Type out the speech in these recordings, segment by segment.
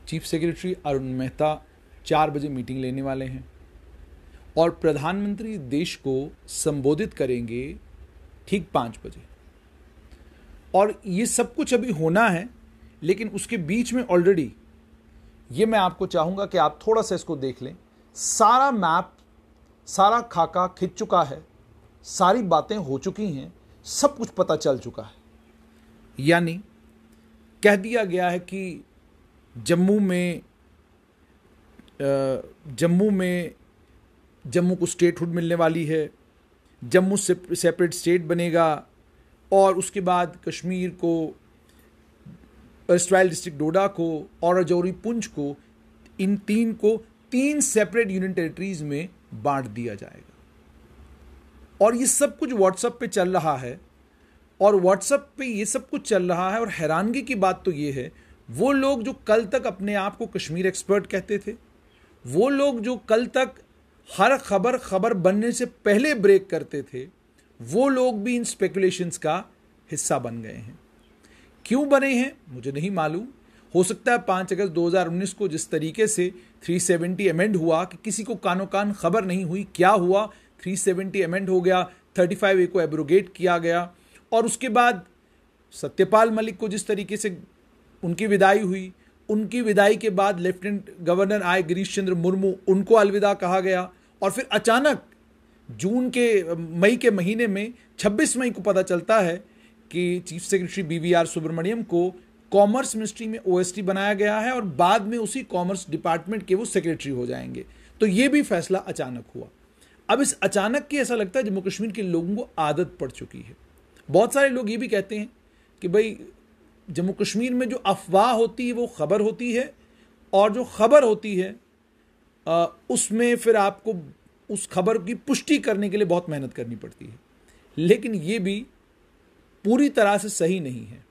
Chief secretary Arun Mehta 4 बजे meeting लेने वाले हैं और प्रधानमंत्री देश को संबोधित करेंगे ठीक 5 बजे। और ये सब कुछ अभी होना है, लेकिन उसके बीच में ऑलरेडी ये मैं आपको चाहूँगा कि आप थोड़ा सा इसको देख लें। सारा मैप, सारा खाका खिंच चुका है, सारी बातें हो चुकी हैं, सब कुछ पता चल चुका है। यानी कह दिया गया है कि जम्मू को स्टेटहुड मिलने वाली है, जम्मू से सेपरेट स्टेट बनेगा और उसके बाद कश्मीर को, अर्स्टाइल डिस्ट्रिक्ट डोडा को और राजौरी पुंछ को, इन 3 सेपरेट यूनियन टेरिटरीज में बांट दिया जाएगा। और ये सब कुछ व्हाट्सएप पे चल रहा है और व्हाट्सएप पे ये सब कुछ चल रहा है। और हैरानगी की बात तो ये है, वो लोग जो कल तक अपने आप को कश्मीर एक्सपर्ट कहते थे, वो लोग जो कल तक हर खबर बनने से पहले ब्रेक करते थे, वो लोग भी इन स्पेकुलेशंस का हिस्सा बन गए हैं। क्यों बने हैं मुझे नहीं मालूम। हो सकता है 5 अगस्त 2019 को जिस तरीके से 370 अमेंड हुआ कि किसी को कानो कान खबर नहीं हुई क्या हुआ, 370 अमेंड हो गया, 35A को एब्रोगेट किया गया और उसके बाद सत्यपाल मलिक को जिस तरीके से उनकी विदाई हुई, उनकी विदाई के बाद लेफ्टिनेंट गवर्नर आए गिरीश चंद्र मुर्मू, उनको अलविदा कहा गया और फिर अचानक मई के महीने में 26 मई को पता चलता है कि चीफ सेक्रेटरी BVR सुब्रमण्यम को कॉमर्स मिनिस्ट्री में OST बनाया गया है और बाद में उसी कॉमर्स डिपार्टमेंट के वो सेक्रेटरी हो जाएंगे। तो ये भी फैसला अचानक हुआ। अब इस अचानक की ऐसा लगता है जम्मू कश्मीर के लोगों को आदत पड़ चुकी है। बहुत सारे लोग ये भी कहते हैं कि भाई जम्मू कश्मीर में जो अफवाह होती है वो खबर होती है और जो खबर होती है उसमें फिर आपको उस खबर की पुष्टि करने के लिए बहुत मेहनत करनी पड़ती है। लेकिन ये भी पूरी तरह से सही नहीं है।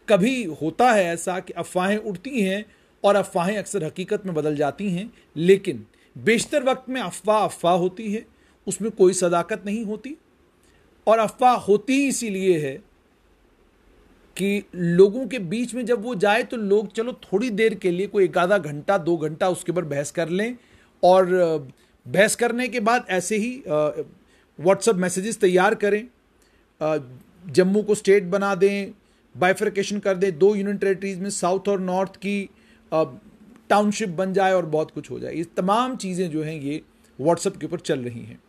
कभी होता है ऐसा कि अफवाहें उड़ती हैं और अफवाहें अक्सर हकीकत में बदल जाती हैं, लेकिन बेशतर वक्त में अफवाह होती है, उसमें कोई सदाकत नहीं होती। और अफवाह होती ही इसीलिए है कि लोगों के बीच में जब वो जाए तो लोग चलो थोड़ी देर के लिए कोई 1 घंटा 2 घंटा उसके ऊपर बहस कर लें और बहस करने के बाद ऐसे ही व्हाट्सएप मैसेजेस तैयार करें, जम्मू को स्टेट बना दें, बाइफर्केशन कर दें, 2 यूनियन टेरिटरीज में साउथ और नॉर्थ की टाउनशिप बन जाए और बहुत कुछ हो जाए। ये तमाम चीज़ें जो हैं ये व्हाट्सएप के ऊपर चल रही हैं।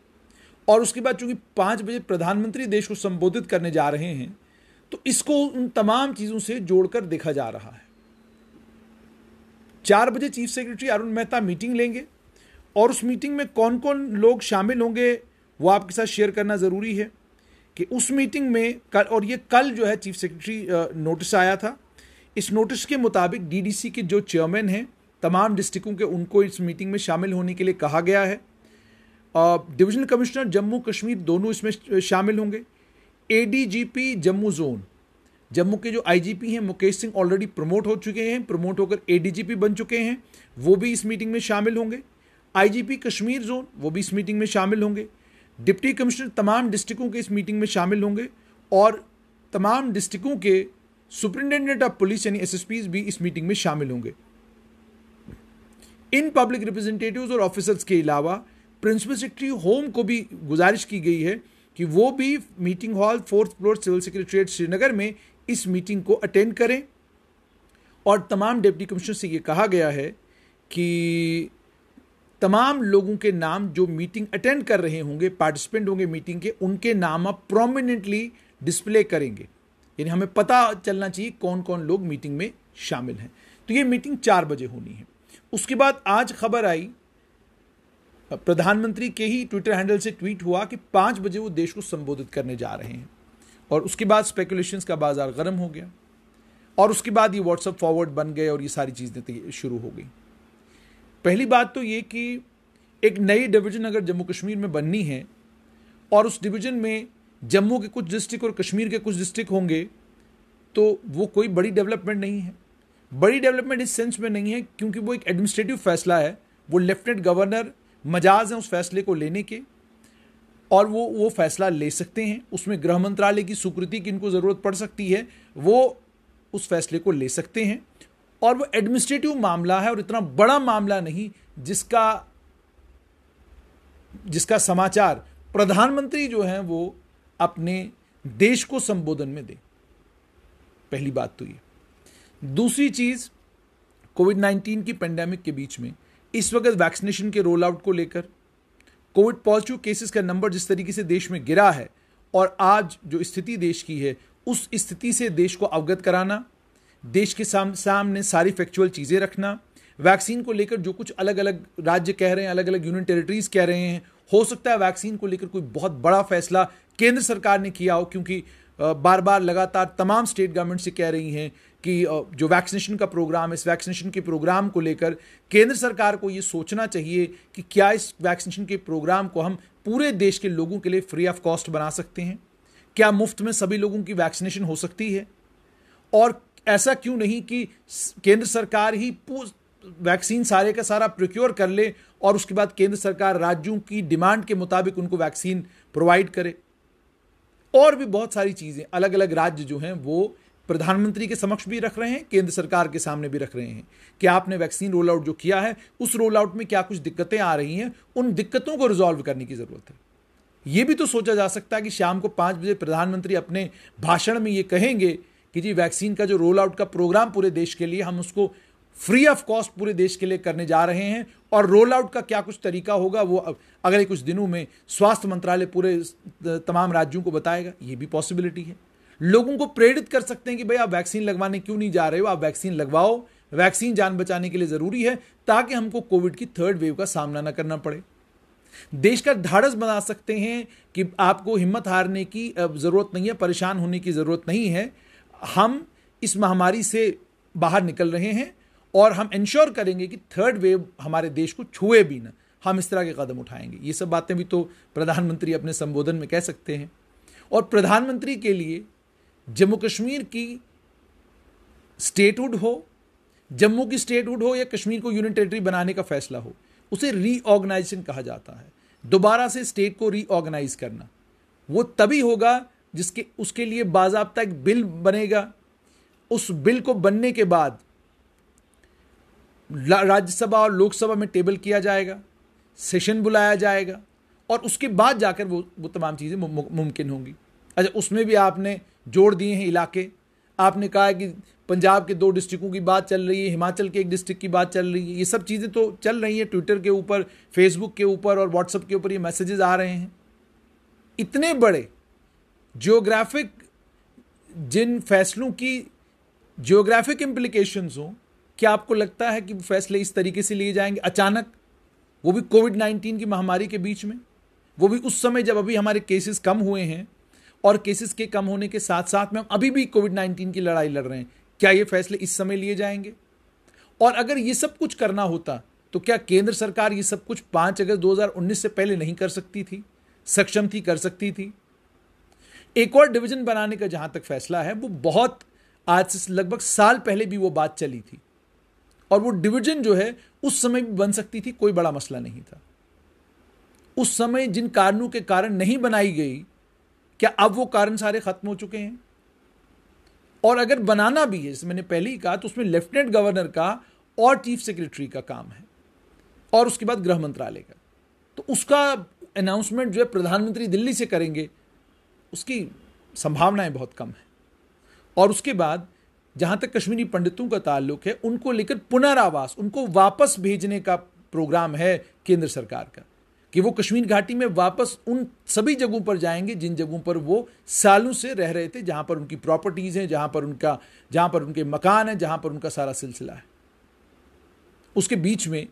और उसके बाद चूंकि 5 बजे प्रधानमंत्री देश को संबोधित करने जा रहे हैं तो इसको उन तमाम चीज़ों से जोड़कर देखा जा रहा है। 4 बजे chief secretary Arun Mehta meeting लेंगे और उस मीटिंग में कौन कौन लोग शामिल होंगे वो आपके साथ शेयर करना ज़रूरी है कि उस मीटिंग में कल जो है चीफ सेक्रेटरी नोटिस आया था। इस नोटिस के मुताबिक DDC के जो चेयरमैन हैं तमाम डिस्ट्रिक्टों के, उनको इस मीटिंग में शामिल होने के लिए कहा गया है। डिविजनल कमिश्नर जम्मू कश्मीर दोनों इसमें शामिल होंगे। ADGP जम्मू जोन, जम्मू के जो IGP हैं मुकेश सिंह ऑलरेडी प्रमोट हो चुके हैं, प्रमोट होकर ADGP बन चुके हैं, वो भी इस मीटिंग में शामिल होंगे। IGP कश्मीर जोन वो भी इस मीटिंग में शामिल होंगे। डिप्टी कमिश्नर तमाम डिस्ट्रिक्टों के इस मीटिंग में शामिल होंगे और तमाम डिस्ट्रिक्टों के सुपरिटेंडेंट ऑफ पुलिस यानी SSPs भी इस मीटिंग में शामिल होंगे। इन पब्लिक रिप्रेजेंटेटिव्स और ऑफिसर्स के अलावा प्रिंसिपल सेक्रेटरी होम को भी गुजारिश की गई है कि वो भी meeting hall 4th floor civil secretariat Srinagar में इस मीटिंग को अटेंड करें। और तमाम डिप्टी कमिश्नर से ये कहा गया है कि तमाम लोगों के नाम जो मीटिंग अटेंड कर रहे होंगे, पार्टिसिपेंट होंगे मीटिंग के, उनके नाम आप प्रोमिनेंटली डिस्प्ले करेंगे, यानी हमें पता चलना चाहिए कौन कौन लोग मीटिंग में शामिल हैं। तो ये मीटिंग 4 बजे होनी है। उसके बाद आज खबर आई, प्रधानमंत्री के ही ट्विटर हैंडल से ट्वीट हुआ कि 5 बजे वो देश को संबोधित करने जा रहे हैं और उसके बाद स्पेकुलेशंस का बाजार गर्म हो गया और उसके बाद ये व्हाट्सएप फॉरवर्ड बन गए और ये सारी चीज़ें शुरू हो गई। पहली बात तो ये कि एक नई डिवीजन अगर जम्मू कश्मीर में बननी है और उस डिवीजन में जम्मू के कुछ डिस्ट्रिक्ट और कश्मीर के कुछ डिस्ट्रिक्ट होंगे तो वो कोई बड़ी डेवलपमेंट नहीं है। बड़ी डेवलपमेंट इस सेंस में नहीं है क्योंकि वो एक एडमिनिस्ट्रेटिव फैसला है, वो लेफ्टिनेंट गवर्नर मजाज हैं उस फैसले को लेने के और वो फैसला ले सकते हैं। उसमें गृह मंत्रालय की स्वीकृति की इनको ज़रूरत पड़ सकती है, वो उस फैसले को ले सकते हैं और वो एडमिनिस्ट्रेटिव मामला है और इतना बड़ा मामला नहीं जिसका समाचार प्रधानमंत्री जो हैं वो अपने देश को संबोधन में दे। पहली बात तो ये। दूसरी चीज, कोविड-19 की पेंडेमिक के बीच में इस वक्त वैक्सीनेशन के रोल आउट को लेकर कोविड पॉजिटिव केसेस का नंबर जिस तरीके से देश में गिरा है और आज जो स्थिति देश की है उस स्थिति से देश को अवगत कराना, देश के सामने सारी फैक्चुअल चीजें रखना, वैक्सीन को लेकर जो कुछ अलग अलग राज्य कह रहे हैं, अलग अलग यूनियन टेरिटरीज कह रहे हैं, हो सकता है वैक्सीन को लेकर कोई बहुत बड़ा फैसला केंद्र सरकार ने किया हो, क्योंकि बार बार लगातार तमाम स्टेट गवर्नमेंट से कह रही हैं कि जो वैक्सीनेशन का प्रोग्राम है, इस वैक्सीनेशन के प्रोग्राम को लेकर केंद्र सरकार को ये सोचना चाहिए कि क्या इस वैक्सीनेशन के प्रोग्राम को हम पूरे देश के लोगों के लिए फ्री ऑफ कॉस्ट बना सकते हैं, क्या मुफ्त में सभी लोगों की वैक्सीनेशन हो सकती है, और ऐसा क्यों नहीं कि केंद्र सरकार ही वैक्सीन सारे का सारा प्रोक्योर कर ले और उसके बाद केंद्र सरकार राज्यों की डिमांड के मुताबिक उनको वैक्सीन प्रोवाइड करे। और भी बहुत सारी चीजें अलग अलग राज्य जो हैं वो प्रधानमंत्री के समक्ष भी रख रहे हैं, केंद्र सरकार के सामने भी रख रहे हैं कि आपने वैक्सीन रोल आउट जो किया है उस रोल आउट में क्या कुछ दिक्कतें आ रही हैं, उन दिक्कतों को रिजॉल्व करने की जरूरत है। यह भी तो सोचा जा सकता है कि शाम को 5 बजे प्रधानमंत्री अपने भाषण में ये कहेंगे कि जी वैक्सीन का जो रोल आउट का प्रोग्राम पूरे देश के लिए हम उसको फ्री ऑफ कॉस्ट पूरे देश के लिए करने जा रहे हैं, और रोल आउट का क्या कुछ तरीका होगा वो अगले कुछ दिनों में स्वास्थ्य मंत्रालय पूरे तमाम राज्यों को बताएगा। ये भी पॉसिबिलिटी है। लोगों को प्रेरित कर सकते हैं कि भाई आप वैक्सीन लगवाने क्यों नहीं जा रहे हो, आप वैक्सीन लगवाओ, वैक्सीन जान बचाने के लिए जरूरी है ताकि हमको कोविड की 3rd वेव का सामना न करना पड़े। देश का ढाढ़स बना सकते हैं कि आपको हिम्मत हारने की जरूरत नहीं है, परेशान होने की जरूरत नहीं है, हम इस महामारी से बाहर निकल रहे हैं और हम इंश्योर करेंगे कि 3rd वेव हमारे देश को छुए भी ना, हम इस तरह के कदम उठाएंगे। ये सब बातें भी तो प्रधानमंत्री अपने संबोधन में कह सकते हैं। और प्रधानमंत्री के लिए जम्मू कश्मीर की स्टेटहुड हो, जम्मू की स्टेटहुड हो या कश्मीर को यूनियन टेरिटरी बनाने का फैसला हो, उसे रीऑर्गेनाइजेशन कहा जाता है। दोबारा से स्टेट को रीऑर्गेनाइज करना वो तभी होगा उसके लिए बाज़ाब्ता एक बिल बनेगा। उस बिल को बनने के बाद राज्यसभा और लोकसभा में टेबल किया जाएगा, सेशन बुलाया जाएगा और उसके बाद जाकर वो तमाम चीज़ें मुमकिन होंगी। अच्छा, उसमें भी आपने जोड़ दिए हैं इलाके। आपने कहा है कि पंजाब के 2 डिस्ट्रिक्टों की बात चल रही है, हिमाचल के 1 डिस्ट्रिक्ट की बात चल रही है। ये सब चीज़ें तो चल रही हैं ट्विटर के ऊपर, फेसबुक के ऊपर और व्हाट्सएप के ऊपर ये मैसेजेस आ रहे हैं। इतने बड़े जियोग्राफिक जिन फैसलों की जियोग्राफिक इम्प्लीकेशंस हों, क्या आपको लगता है कि वो फैसले इस तरीके से लिए जाएंगे अचानक, वो भी कोविड-19 की महामारी के बीच में, वो भी उस समय जब अभी हमारे केसेस कम हुए हैं और केसेस के कम होने के साथ साथ में हम अभी भी कोविड-19 की लड़ाई लड़ रहे हैं? क्या ये फैसले इस समय लिए जाएंगे? और अगर ये सब कुछ करना होता तो क्या केंद्र सरकार ये सब कुछ 5 अगस्त 2019 से पहले नहीं कर सकती थी? सक्षम थी, कर सकती थी। एक और डिवीजन बनाने का जहां तक फैसला है, वो बहुत आज से लगभग साल पहले भी वो बात चली थी और वो डिवीजन जो है उस समय भी बन सकती थी, कोई बड़ा मसला नहीं था। उस समय जिन कारणों के कारण नहीं बनाई गई, क्या अब वो कारण सारे खत्म हो चुके हैं? और अगर बनाना भी है, जैसे मैंने पहले ही कहा, तो उसमें लेफ्टिनेंट गवर्नर का और चीफ सेक्रेटरी का काम है और उसके बाद गृह मंत्रालय का। तो उसका अनाउंसमेंट जो है प्रधानमंत्री दिल्ली से करेंगे, उसकी संभावनाएं बहुत कम है। और उसके बाद जहां तक कश्मीरी पंडितों का ताल्लुक है, उनको लेकर पुनरावास, उनको वापस भेजने का प्रोग्राम है केंद्र सरकार का कि वो कश्मीर घाटी में वापस उन सभी जगहों पर जाएंगे जिन जगहों पर वो सालों से रह रहे थे, जहां पर उनकी प्रॉपर्टीज हैं, जहां पर उनके मकान हैं, जहां पर उनका सारा सिलसिला है। उसके बीच में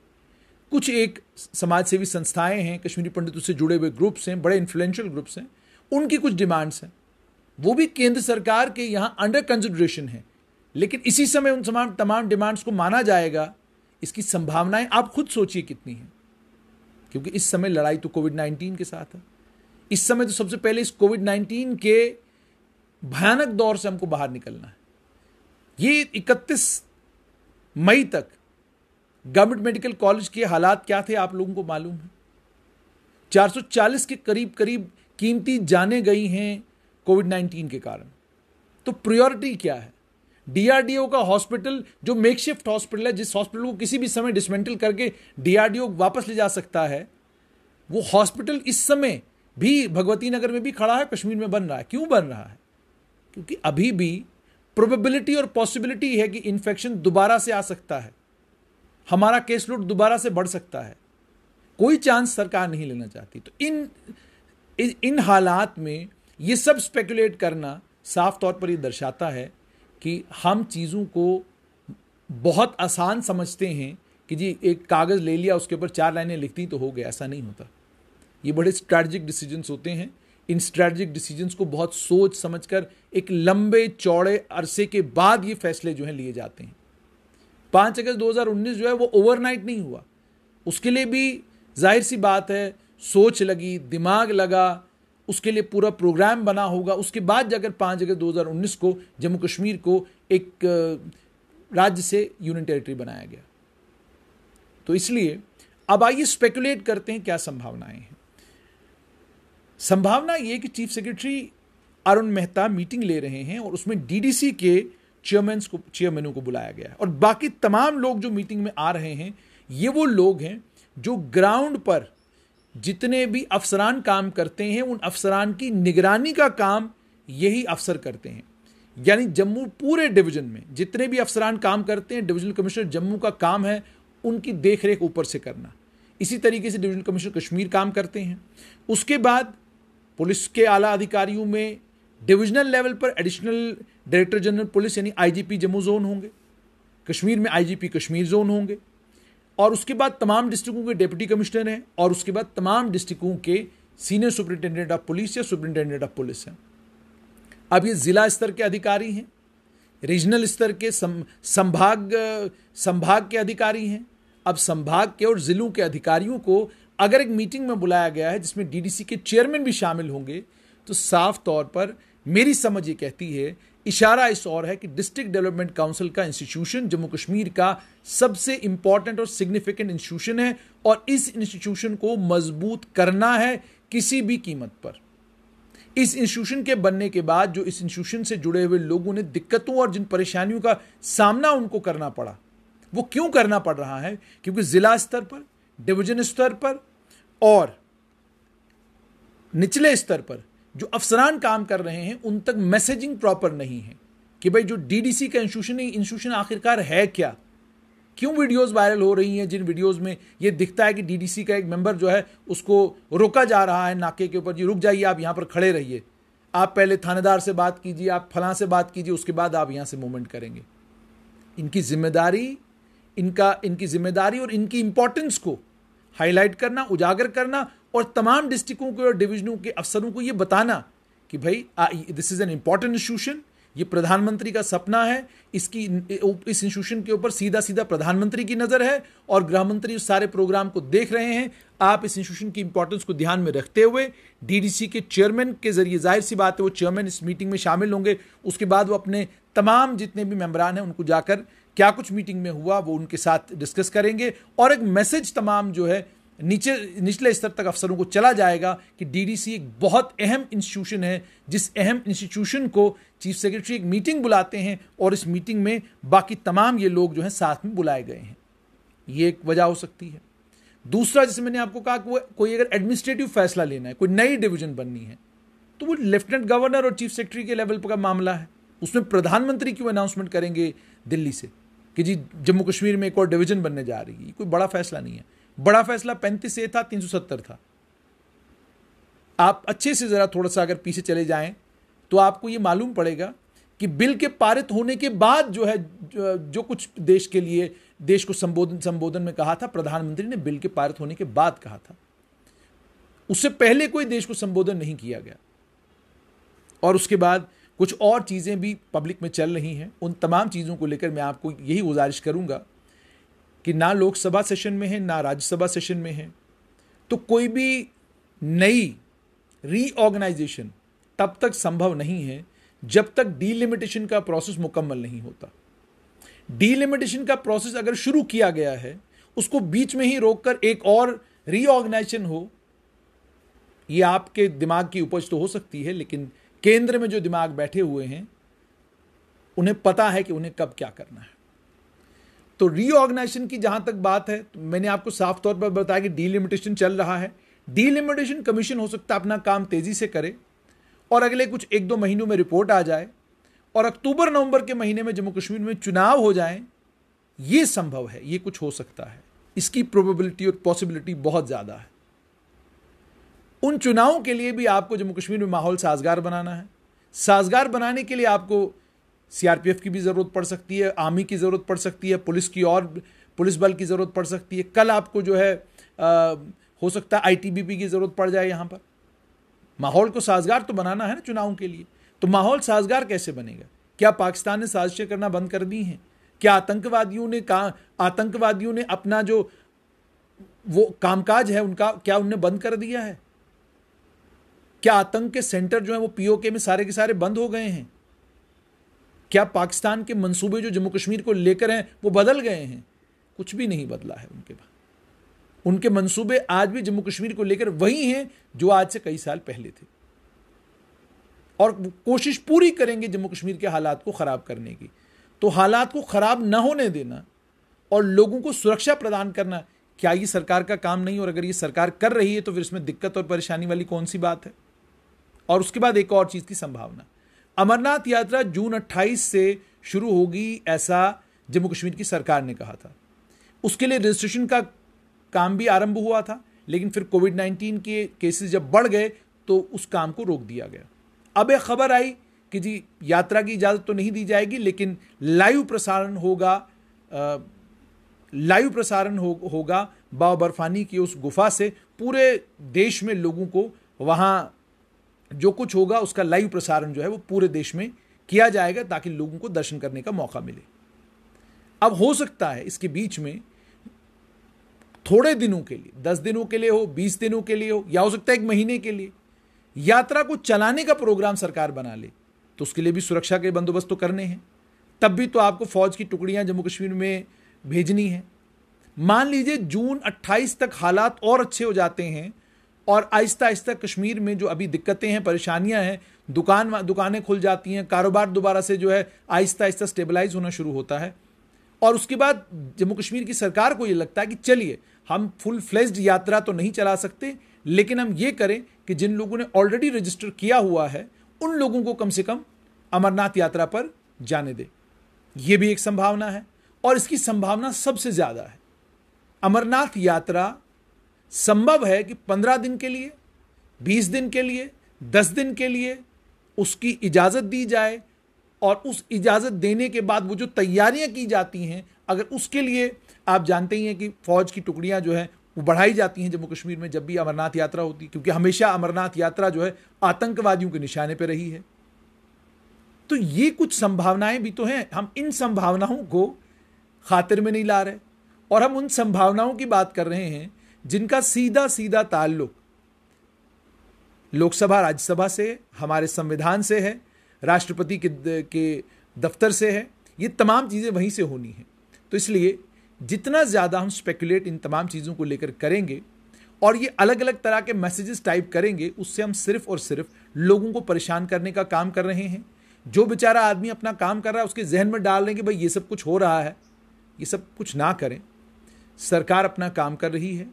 कुछ एक समाज सेवी संस्थाएं हैं, कश्मीरी पंडितों से जुड़े हुए ग्रुप्स हैं, बड़े इन्फ्लुएंशियल ग्रुप्स हैं, उनकी कुछ डिमांड्स हैं, वो भी केंद्र सरकार के यहां अंडर कंसिडरेशन है। लेकिन इसी समय उन तमाम डिमांड्स को माना जाएगा, इसकी संभावनाएं आप खुद सोचिए कितनी हैं, क्योंकि इस समय लड़ाई तो कोविड-19 के साथ है। इस समय तो सबसे पहले इस कोविड-19 के भयानक दौर से हमको बाहर निकलना है। ये 31 मई तक गवर्नमेंट मेडिकल कॉलेज के हालात क्या थे आप लोगों को मालूम है। 440 के करीब कीमती जानें गई हैं कोविड-19 के कारण। तो प्रायोरिटी क्या है? डीआरडीओ का हॉस्पिटल जो मेकशिफ्ट हॉस्पिटल है, जिस हॉस्पिटल को किसी भी समय डिसमेंटल करके डीआरडीओ वापस ले जा सकता है, वो हॉस्पिटल इस समय भी भगवती नगर में भी खड़ा है, कश्मीर में बन रहा है। क्यों बन रहा है? क्योंकि अभी भी प्रोबेबिलिटी और पॉसिबिलिटी है कि इन्फेक्शन दोबारा से आ सकता है, हमारा केस लोड दोबारा से बढ़ सकता है। कोई चांस सरकार नहीं लेना चाहती। तो इन हालात में ये सब स्पेकुलेट करना साफ तौर पर ये दर्शाता है कि हम चीज़ों को बहुत आसान समझते हैं कि जी एक कागज़ ले लिया, उसके ऊपर 4 लाइनें लिखती तो हो गया। ऐसा नहीं होता। ये बड़े स्ट्रैटेजिक डिसीजंस होते हैं। इन स्ट्रैटेजिक डिसीजंस को बहुत सोच समझकर एक लंबे चौड़े अरसे के बाद ये फैसले जो हैं लिए जाते हैं। 5 अगस्त 2019 जो है वो ओवरनाइट नहीं हुआ। उसके लिए भी जाहिर सी बात है सोच लगी, दिमाग लगा, उसके लिए पूरा प्रोग्राम बना होगा। उसके बाद जाकर 5 अगस्त 2019 को जम्मू कश्मीर को एक राज्य से यूनियन टेरिटरी बनाया गया। तो इसलिए अब आइए स्पेकुलेट करते हैं क्या संभावनाएं हैं। संभावना यह कि chief secretary Arun Mehta meeting ले रहे हैं और उसमें डीडीसी के चेयरमैनों को बुलाया गया है और बाकी तमाम लोग जो मीटिंग में आ रहे हैं ये वो लोग हैं जो ग्राउंड पर जितने भी अफसरान काम करते हैं उन अफसरान की निगरानी का काम यही अफसर करते हैं। यानी जम्मू पूरे डिवीजन में जितने भी अफसरान काम करते हैं, डिवीजनल कमिश्नर जम्मू का काम है उनकी देखरेख ऊपर से करना। इसी तरीके से डिवीजनल कमिश्नर कश्मीर काम करते हैं। उसके बाद पुलिस के आला अधिकारियों में डिविजनल लेवल पर एडिशनल डायरेक्टर जनरल पुलिस यानी आईजीपी जम्मू जोन होंगे, कश्मीर में आईजीपी कश्मीर जोन होंगे, और उसके बाद तमाम डिस्ट्रिक्टों के डिप्टी कमिश्नर हैं, और उसके बाद तमाम डिस्ट्रिक्टों के सीनियर सुपरिटेंडेंट ऑफ पुलिस या सुपरिटेंडेंट ऑफ पुलिस हैं। अब ये जिला स्तर के अधिकारी हैं, रीजनल स्तर के संभाग के अधिकारी हैं। अब संभाग के और जिलों के अधिकारियों को अगर एक मीटिंग में बुलाया गया है जिसमें डीडीसी के चेयरमैन भी शामिल होंगे, तो साफ तौर पर मेरी समझ ये कहती है, इशारा इस ओर है कि डिस्ट्रिक्ट डेवलपमेंट काउंसिल का इंस्टीट्यूशन जम्मू कश्मीर का सबसे इंपॉर्टेंट और सिग्निफिकेंट इंस्टीट्यूशन है और इस इंस्टीट्यूशन को मजबूत करना है किसी भी कीमत पर। इस इंस्टीट्यूशन के बनने के बाद जो इस इंस्टीट्यूशन से जुड़े हुए लोगों ने दिक्कतों और जिन परेशानियों का सामना उनको करना पड़ा, वो क्यों करना पड़ रहा है? क्योंकि जिला स्तर पर, डिवीजन स्तर पर और निचले स्तर पर जो अफसरान काम कर रहे हैं उन तक मैसेजिंग प्रॉपर नहीं है कि भाई जो डीडीसी का इंस्टीट्यूशन आखिरकार है क्या। क्यों वीडियोस वायरल हो रही हैं जिन वीडियोस में ये दिखता है कि डीडीसी का एक मेंबर जो है उसको रोका जा रहा है नाके के ऊपर, जी रुक जाइए, आप यहां पर खड़े रहिए, आप पहले थानेदार से बात कीजिए, आप फलां से बात कीजिए, उसके बाद आप यहां से मूवमेंट करेंगे। इनकी जिम्मेदारी और इनकी इंपॉर्टेंस को हाईलाइट करना, उजागर करना और तमाम डिस्ट्रिक्टों के और डिवीजनों के अफसरों को यह बताना कि भाई this is an important institution, ये प्रधानमंत्री का सपना है, इस इंस्टीट्यूशन के ऊपर सीधा प्रधानमंत्री की नजर है और गृह मंत्री उस सारे प्रोग्राम को देख रहे हैं। आप इस इंस्टीट्यूशन की इंपॉर्टेंस को ध्यान में रखते हुए डीडीसी के चेयरमैन के जरिए, जाहिर सी बात है वो चेयरमैन इस मीटिंग में शामिल होंगे, उसके बाद वो अपने तमाम जितने भी मेंबरान हैं उनको जाकर क्या कुछ मीटिंग में हुआ वो उनके साथ डिस्कस करेंगे और एक मैसेज तमाम जो है निचले स्तर तक अफसरों को चला जाएगा कि डीडीसी एक बहुत अहम इंस्टीट्यूशन है, जिस अहम इंस्टीट्यूशन को चीफ सेक्रेटरी एक मीटिंग बुलाते हैं और इस मीटिंग में बाकी तमाम ये लोग जो हैं साथ में बुलाए गए हैं। ये एक वजह हो सकती है। दूसरा, जैसे मैंने आपको कहा कि कोई अगर एडमिनिस्ट्रेटिव फैसला लेना है, कोई नई डिवीजन बननी है, तो वो लेफ्टिनेंट गवर्नर और चीफ सेक्रेटरी के लेवल पर का मामला है। उसमें प्रधानमंत्री क्यों अनाउंसमेंट करेंगे दिल्ली से कि जी जम्मू कश्मीर में एक और डिवीजन बनने जा रही है? कोई बड़ा फैसला नहीं है। बड़ा फैसला 35 से था, 370 था। आप अच्छे से जरा थोड़ा सा अगर पीछे चले जाएं तो आपको यह मालूम पड़ेगा कि बिल के पारित होने के बाद जो है जो कुछ देश को संबोधन में कहा था, प्रधानमंत्री ने बिल के पारित होने के बाद कहा था। उससे पहले कोई देश को संबोधन नहीं किया गया। और उसके बाद कुछ और चीजें भी पब्लिक में चल रही हैं। उन तमाम चीजों को लेकर मैं आपको यही गुजारिश करूंगा कि ना लोकसभा सेशन में है ना राज्यसभा सेशन में है, तो कोई भी नई रीऑर्गेनाइजेशन तब तक संभव नहीं है जब तक डीलिमिटेशन का प्रोसेस मुकम्मल नहीं होता। डीलिमिटेशन का प्रोसेस अगर शुरू किया गया है, उसको बीच में ही रोककर एक और रीऑर्गेनाइजेशन हो, यह आपके दिमाग की उपज तो हो सकती है, लेकिन केंद्र में जो दिमाग बैठे हुए हैं उन्हें पता है कि उन्हें कब क्या करना है। तो रीऑर्गेनाइजेशन की जहां तक बात है, तो मैंने आपको साफ तौर पर बताया कि डीलिमिटेशन चल रहा है। डीलिमिटेशन कमीशन हो सकता है अपना काम तेजी से करे और अगले कुछ 1-2 महीनों में रिपोर्ट आ जाए और अक्टूबर नवंबर के महीने में जम्मू कश्मीर में चुनाव हो जाए। ये संभव है, ये कुछ हो सकता है, इसकी प्रोबेबिलिटी और पॉसिबिलिटी बहुत ज्यादा है। उन चुनावों के लिए भी आपको जम्मू कश्मीर में माहौल साजगार बनाना है। साजगार बनाने के लिए आपको सीआरपीएफ की भी जरूरत पड़ सकती है, आर्मी की जरूरत पड़ सकती है, पुलिस की और पुलिस बल की जरूरत पड़ सकती है। कल आपको जो है हो सकता है आईटीबीपी की जरूरत पड़ जाए। यहां पर माहौल को साजगार तो बनाना है ना चुनावों के लिए। तो माहौल साजगार कैसे बनेगा? क्या पाकिस्तान ने साजिशें करना बंद कर दी हैं? क्या आतंकवादियों ने अपना जो वो कामकाज है उनका क्या उन्होंने बंद कर दिया है? क्या आतंक के सेंटर जो है वो पीओके में सारे के सारे बंद हो गए हैं? क्या पाकिस्तान के मंसूबे जो जम्मू कश्मीर को लेकर हैं वो बदल गए हैं? कुछ भी नहीं बदला है उनके पास। उनके मंसूबे आज भी जम्मू कश्मीर को लेकर वही हैं जो आज से कई साल पहले थे, और कोशिश पूरी करेंगे जम्मू कश्मीर के हालात को खराब करने की। तो हालात को खराब न होने देना और लोगों को सुरक्षा प्रदान करना, क्या ये सरकार का काम नहीं? और अगर ये सरकार कर रही है तो फिर इसमें दिक्कत और परेशानी वाली कौन सी बात है? और उसके बाद एक और चीज की संभावना, अमरनाथ यात्रा जून 28 से शुरू होगी, ऐसा जम्मू कश्मीर की सरकार ने कहा था। उसके लिए रजिस्ट्रेशन का काम भी आरंभ हुआ था, लेकिन फिर कोविड-19 के केसेस जब बढ़ गए तो उस काम को रोक दिया गया। अब एक खबर आई कि जी यात्रा की इजाजत तो नहीं दी जाएगी, लेकिन लाइव प्रसारण होगा बाबा बर्फानी की उस गुफा से। पूरे देश में लोगों को वहां जो कुछ होगा उसका लाइव प्रसारण जो है वो पूरे देश में किया जाएगा, ताकि लोगों को दर्शन करने का मौका मिले। अब हो सकता है इसके बीच में थोड़े दिनों के लिए, 10 दिनों के लिए हो, 20 दिनों के लिए हो, या हो सकता है 1 महीने के लिए यात्रा को चलाने का प्रोग्राम सरकार बना ले, तो उसके लिए भी सुरक्षा के बंदोबस्त तो करने हैं। तब भी तो आपको फौज की टुकड़ियां जम्मू कश्मीर में भेजनी है। मान लीजिए जून 28 तक हालात और अच्छे हो जाते हैं और आहिस्ता आहिस्ता कश्मीर में जो अभी दिक्कतें हैं, परेशानियां हैं, दुकानें खुल जाती हैं, कारोबार दोबारा से जो है आहिस्ता आहिस्ता स्टेबलाइज होना शुरू होता है, और उसके बाद जम्मू कश्मीर की सरकार को यह लगता है कि चलिए हम फुल फ्लेज्ड यात्रा तो नहीं चला सकते, लेकिन हम ये करें कि जिन लोगों ने ऑलरेडी रजिस्टर किया हुआ है उन लोगों को कम से कम अमरनाथ यात्रा पर जाने दे। यह भी एक संभावना है, और इसकी संभावना सबसे ज्यादा है। अमरनाथ यात्रा संभव है कि 15 दिन के लिए, 20 दिन के लिए, 10 दिन के लिए उसकी इजाजत दी जाए, और उस इजाजत देने के बाद वो जो तैयारियां की जाती हैं, अगर उसके लिए आप जानते ही हैं कि फौज की टुकड़ियां जो है वो बढ़ाई जाती हैं जम्मू कश्मीर में जब भी अमरनाथ यात्रा होती है, क्योंकि हमेशा अमरनाथ यात्रा जो है आतंकवादियों के निशाने पर रही है। तो ये कुछ संभावनाएं भी तो हैं, हम इन संभावनाओं को खातिर में नहीं ला रहे, और हम उन संभावनाओं की बात कर रहे हैं जिनका सीधा सीधा ताल्लुक लोकसभा राज्यसभा से, हमारे संविधान से है, राष्ट्रपति के दफ्तर से है। ये तमाम चीजें वहीं से होनी है। तो इसलिए जितना ज्यादा हम स्पेकुलेट इन तमाम चीजों को लेकर करेंगे और ये अलग अलग तरह के मैसेजेस टाइप करेंगे, उससे हम सिर्फ और सिर्फ लोगों को परेशान करने का काम कर रहे हैं। जो बेचारा आदमी अपना काम कर रहा है उसके जहन में डाल रहे हैं कि भाई ये सब कुछ हो रहा है, ये सब कुछ ना करें। सरकार अपना काम कर रही है।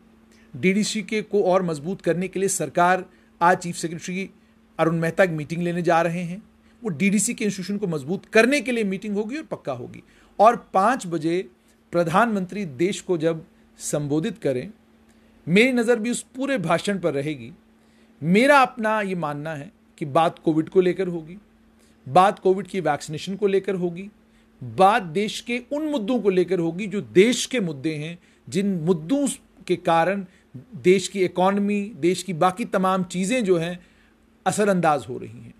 डीडीसी के को और मजबूत करने के लिए सरकार आज चीफ सेक्रेटरी अरुण मेहता की मीटिंग लेने जा रहे हैं। वो डीडीसी के इंस्टीट्यूशन को मजबूत करने के लिए मीटिंग होगी और पक्का होगी। और 5 बजे प्रधानमंत्री देश को जब संबोधित करें, मेरी नज़र भी उस पूरे भाषण पर रहेगी। मेरा अपना ये मानना है कि बात कोविड को लेकर होगी, बात कोविड की वैक्सीनेशन को लेकर होगी, बात देश के उन मुद्दों को लेकर होगी जो देश के मुद्दे हैं, जिन मुद्दों के कारण देश की इकॉनमी, देश की बाकी तमाम चीज़ें जो हैं असरअंदाज हो रही हैं।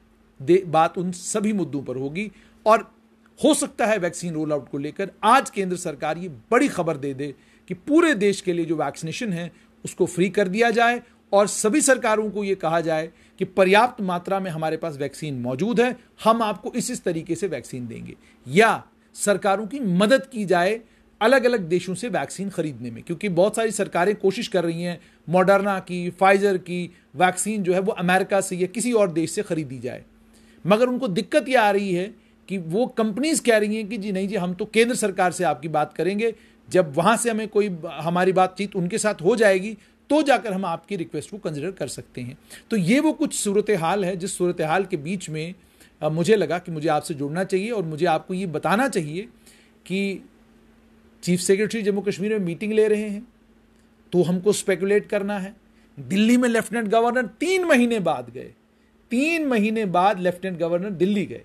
बात उन सभी मुद्दों पर होगी। और हो सकता है वैक्सीन रोल आउट को लेकर आज केंद्र सरकार ये बड़ी खबर दे दे कि पूरे देश के लिए जो वैक्सीनेशन है उसको फ्री कर दिया जाए, और सभी सरकारों को ये कहा जाए कि पर्याप्त मात्रा में हमारे पास वैक्सीन मौजूद है, हम आपको इस तरीके से वैक्सीन देंगे। या सरकारों की मदद की जाए अलग अलग देशों से वैक्सीन खरीदने में, क्योंकि बहुत सारी सरकारें कोशिश कर रही हैं मॉडर्ना की, फाइजर की वैक्सीन जो है वो अमेरिका से या किसी और देश से खरीदी जाए, मगर उनको दिक्कत यह आ रही है कि वो कंपनीज कह रही हैं कि जी नहीं जी, हम तो केंद्र सरकार से आपकी बात करेंगे, जब वहां से हमें कोई हमारी बातचीत उनके साथ हो जाएगी तो जाकर हम आपकी रिक्वेस्ट को कंसिडर कर सकते हैं। तो ये वो कुछ सूरत हाल है जिस सूरत हाल के बीच में मुझे लगा कि मुझे आपसे जुड़ना चाहिए और मुझे आपको ये बताना चाहिए कि चीफ सेक्रेटरी जम्मू कश्मीर में मीटिंग ले रहे हैं तो हमको स्पेकुलेट करना है। दिल्ली में लेफ्टिनेंट गवर्नर 3 महीने बाद गए, 3 महीने बाद लेफ्टिनेंट गवर्नर दिल्ली गए,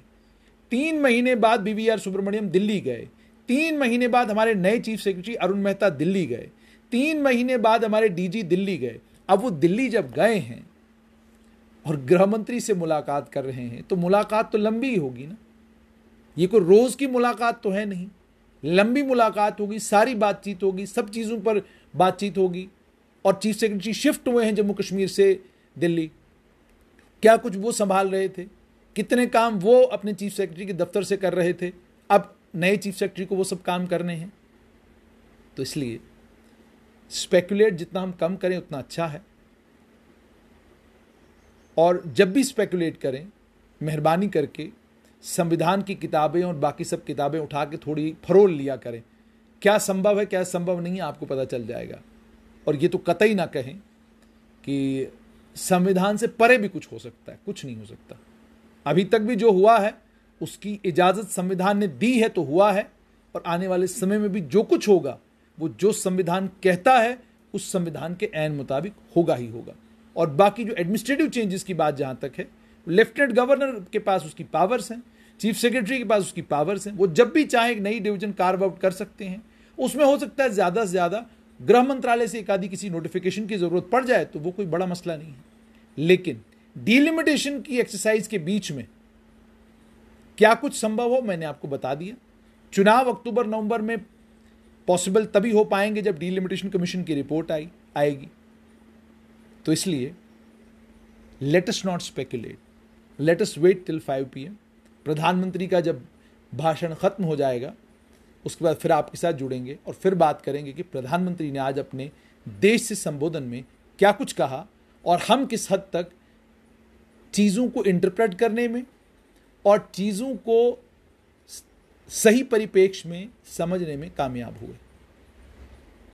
3 महीने बाद BVR सुब्रमण्यम दिल्ली गए, 3 महीने बाद हमारे नए चीफ सेक्रेटरी अरुण मेहता दिल्ली गए, 3 महीने बाद हमारे DG दिल्ली गए। अब वो दिल्ली जब गए हैं और गृह मंत्री से मुलाकात कर रहे हैं तो मुलाकात तो लंबी ही होगी ना, ये कोई रोज की मुलाकात तो है नहीं, लंबी मुलाकात होगी, सारी बातचीत होगी, सब चीज़ों पर बातचीत होगी। और चीफ सेक्रेटरी शिफ्ट हुए हैं जम्मू कश्मीर से दिल्ली, क्या कुछ वो संभाल रहे थे, कितने काम वो अपने चीफ सेक्रेटरी के दफ्तर से कर रहे थे, अब नए चीफ सेक्रेटरी को वो सब काम करने हैं। तो इसलिए स्पेकुलेट जितना हम कम करें उतना अच्छा है। और जब भी स्पेकुलेट करें, मेहरबानी करके संविधान की किताबें और बाकी सब किताबें उठा के थोड़ी फरोल लिया करें। क्या संभव है क्या संभव नहीं है आपको पता चल जाएगा। और ये तो कतई ना कहें कि संविधान से परे भी कुछ हो सकता है, कुछ नहीं हो सकता। अभी तक भी जो हुआ है उसकी इजाज़त संविधान ने दी है तो हुआ है, और आने वाले समय में भी जो कुछ होगा वो जो संविधान कहता है उस संविधान के ऐन मुताबिक होगा ही होगा। और बाकी जो एडमिनिस्ट्रेटिव चेंजेस की बात जहाँ तक है, लेफ्टिनेंट गवर्नर के पास उसकी पावर्स हैं, चीफ सेक्रेटरी के पास उसकी पावर्स हैं, वो जब भी चाहे एक नई डिवीजन कार्व आउट कर सकते हैं। उसमें हो सकता है ज़्यादा से ज़्यादा गृह मंत्रालय से एक आधी किसी नोटिफिकेशन की ज़रूरत पड़ जाए तो वो कोई बड़ा मसला नहीं है। लेकिन डिलिमिटेशन की एक्सरसाइज के बीच में क्या कुछ संभव हो मैंने आपको बता दिया। चुनाव अक्टूबर नवंबर में पॉसिबल तभी हो पाएंगे जब डिलिमिटेशन कमीशन की रिपोर्ट आएगी। तो इसलिए let us not speculate, let us wait till 5 PM। प्रधानमंत्री का जब भाषण खत्म हो जाएगा उसके बाद फिर आपके साथ जुड़ेंगे और फिर बात करेंगे कि प्रधानमंत्री ने आज अपने देश से संबोधन में क्या कुछ कहा और हम किस हद तक चीज़ों को इंटरप्रेट करने में और चीज़ों को सही परिप्रेक्ष्य में समझने में कामयाब हुए।